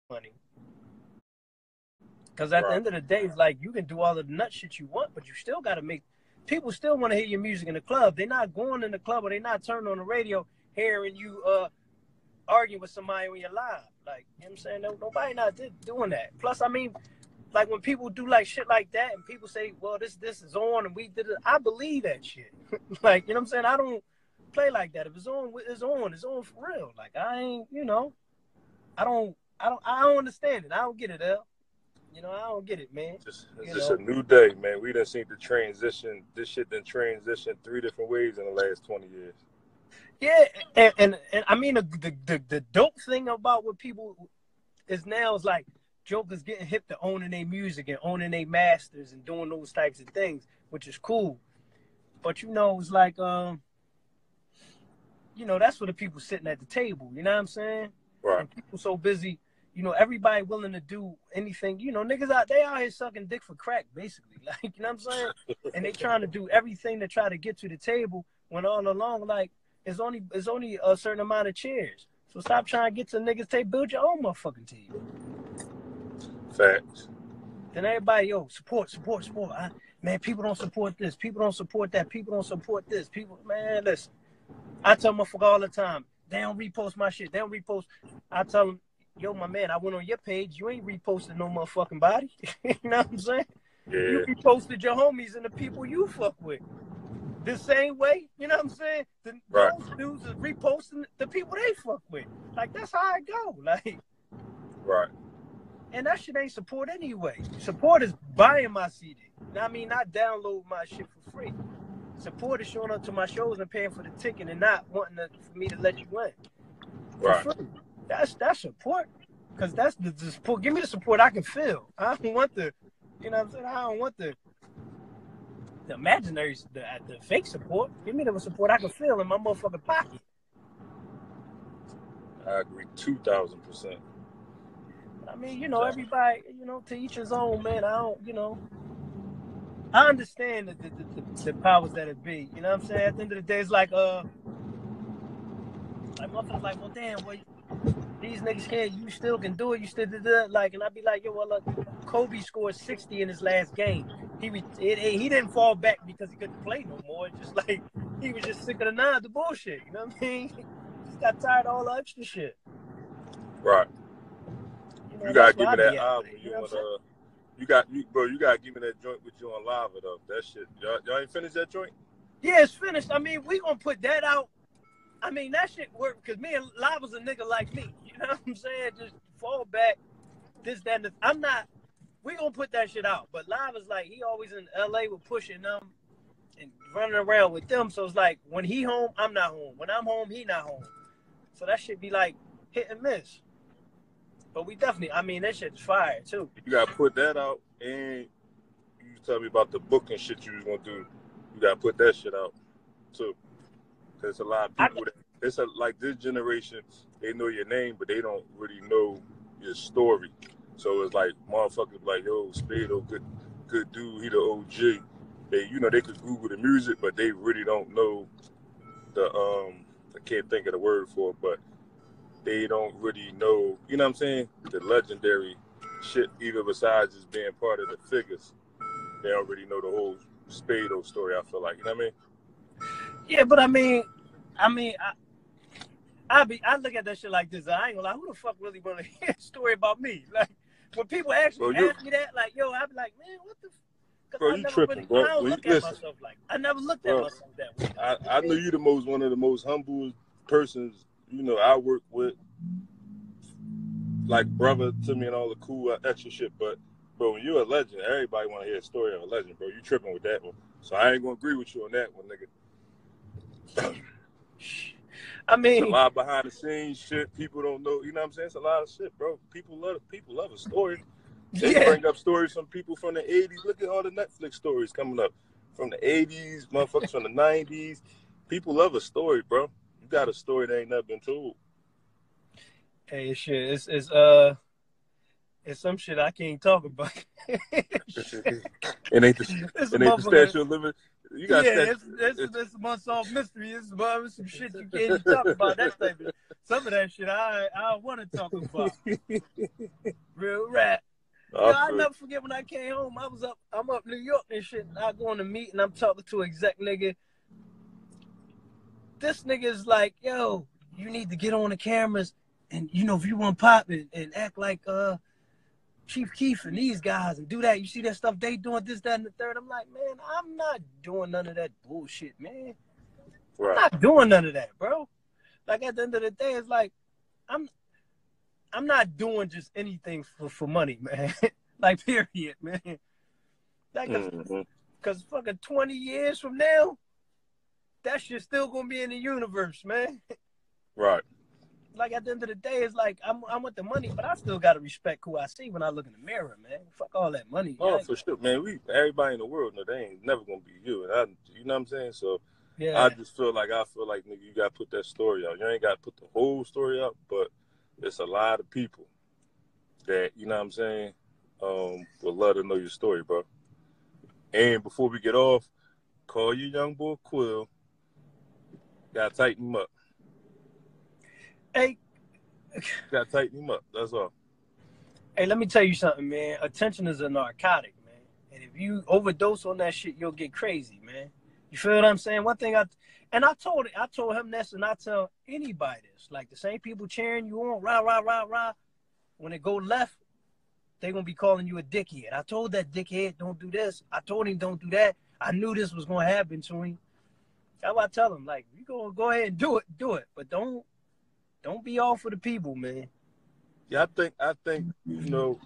money. Because at the end of the day, it's like you can do all the nut shit you want, but you still got to make people still want to hear your music in the club. They're not going in the club or they're not turning on the radio hearing you arguing with somebody when you're live. Like, you know what I'm saying? Nobody not doing that. Plus, I mean, like when people do like shit like that and people say, well, this is on and we did it, I believe that shit. Like, you know what I'm saying? I don't play like that. If it's on, it's on. It's on for real. Like, I ain't, you know, I don't understand it. I don't get it, L. You know, I don't get it, man. It's just a new day, man. We done seen the transition. This shit done transitioned 3 different ways in the last 20 years. Yeah, and I mean, the dope thing about what people is now is like jokers getting hip to owning their music and owning their masters and doing those types of things, which is cool. But, you know, it's like, you know, that's for the people sitting at the table. You know what I'm saying? Right. And people so busy. You know, everybody willing to do anything. You know, niggas out here sucking dick for crack, basically. Like, you know what I'm saying? And they trying to do everything to try to get to the table when all along, like, it's only a certain amount of chairs. So stop trying to get to niggas' table. Build your own motherfucking table. Facts. Then everybody, support. Man, people don't support this. People don't support that. People don't support this. People, man, listen. I tell motherfucker all the time, they don't repost my shit. They don't repost. I tell them, yo, my man, I went on your page. You ain't reposted no motherfucking body. You know what I'm saying? Yeah. You reposted your homies and the people you fuck with. The same way, you know what I'm saying? Right. Those dudes is reposting the people they fuck with. Like, that's how I go. Like, right. And that shit ain't support anyway. Support is buying my CD. I mean, not download my shit for free. Support is showing up to my shows and paying for the ticket and not wanting for me to let you in. Right. For free. That's support. Because that's the support. Give me the support I can feel. I don't want the, you know what I'm saying? I don't want the imaginary, the fake support. Give me the support I can feel in my motherfucking pocket. I agree 2,000%. I mean, you know, everybody, you know, to each his own, man. I don't, you know, I understand the powers that it be. You know what I'm saying? At the end of the day, it's like motherfuckers like, well, damn, well, these niggas can't. You still can do it. You still do that. Like, and I'd be like, yo, well, look, Kobe scored 60 in his last game. He didn't fall back because he couldn't play no more. It's just like he was just sick of the bullshit. You know what I mean? He just got tired of all the extra shit. Right. You, know, you gotta give me that album. You gotta give me that joint with you on Lava though. That shit. Y'all ain't finished that joint? Yeah, it's finished. I mean, we gonna put that out. I mean, that shit worked because me and Lava's a nigga like me. You know what I'm saying? Just fall back, this, that, and I'm not. We gonna put that shit out. But Lava's like, he always in LA with pushing them and running around with them. So it's like, when he home, I'm not home. When I'm home, he not home. So that shit be like hit and miss. But we definitely, I mean, that shit's fire too. You gotta put that out, and you tell me about the book and shit you was gonna do. You gotta put that shit out too. There's a lot of people like this generation, they know your name, but they don't really know your story. So it's like motherfuckers like, yo, Spade, good dude, he the OG. They could Google the music, but they really don't know the I can't think of the word for it, but they don't really know, you know what I'm saying, the legendary shit, even besides just being part of the figures. They don't really know the whole Spade story, I feel like, you know what I mean? Yeah, but I look at that shit like this. I ain't gonna lie, who the fuck really want to hear a story about me? Like, when people actually ask me that, like, yo, I be like, man, what the fuck? Bro, you tripping, bro. I don't look at myself like, I never looked at myself that way. I know you one of the most humble persons, you know, I work with, like brother to me and all the cool extra shit, but bro, when you're a legend, everybody want to hear a story of a legend, bro. You tripping with that one. So I ain't gonna agree with you on that one, nigga. I mean, it's a lot behind the scenes shit people don't know. You know what I'm saying? It's a lot of shit, bro. People love a story. They bring up stories from people from the 80s. Look at all the Netflix stories coming up from the 80s, motherfuckers from the 90s. People love a story, bro. You got a story that ain't never been told. Hey, shit, it's some shit I can't talk about. It ain't the statue of living. You got it's a unsolved mystery. It's some shit you can't even talk about. That type of some of that shit I want to talk about. never forget when I came home. I'm up New York and shit. And I go on a meet and I'm talking to an exec nigga. This nigga is like, yo, you need to get on the cameras and, you know, if you want to pop it and act like Chief Keef and these guys and do that. You see that stuff they doing, this, that, and the third. I'm like, man, I'm not doing none of that bullshit, man. Right. I'm not doing none of that, bro. Like, at the end of the day, it's like, I'm not doing just anything for money, man. Like, period, man. Like, because fucking 20 years from now, that shit's still going to be in the universe, man. Right. Like, at the end of the day, it's like, I'm with the money, but I still got to respect who I see when I look in the mirror, man. Fuck all that money. Oh, for sure, man. Everybody in the world, no, they ain't never going to be you. And you know what I'm saying? So, yeah. I feel like, nigga, you got to put that story out. You ain't got to put the whole story out, but it's a lot of people that, you know what I'm saying, would love to know your story, bro. And before we get off, call your young boy Quill. Gotta tighten him up. Hey. Gotta tighten him up, that's all. Hey, let me tell you something, man. Attention is a narcotic, man. And if you overdose on that shit, you'll get crazy, man. You feel what I'm saying? One thing I told him this, and I tell anybody this. Like, the same people cheering you on, rah, rah, rah, rah. When it go left, they're going to be calling you a dickhead. I told that dickhead, don't do this. I told him, don't do that. I knew this was going to happen to him. That's why I tell him, like, you go ahead and do it. But don't be all for the people, man. Yeah, I think, you know,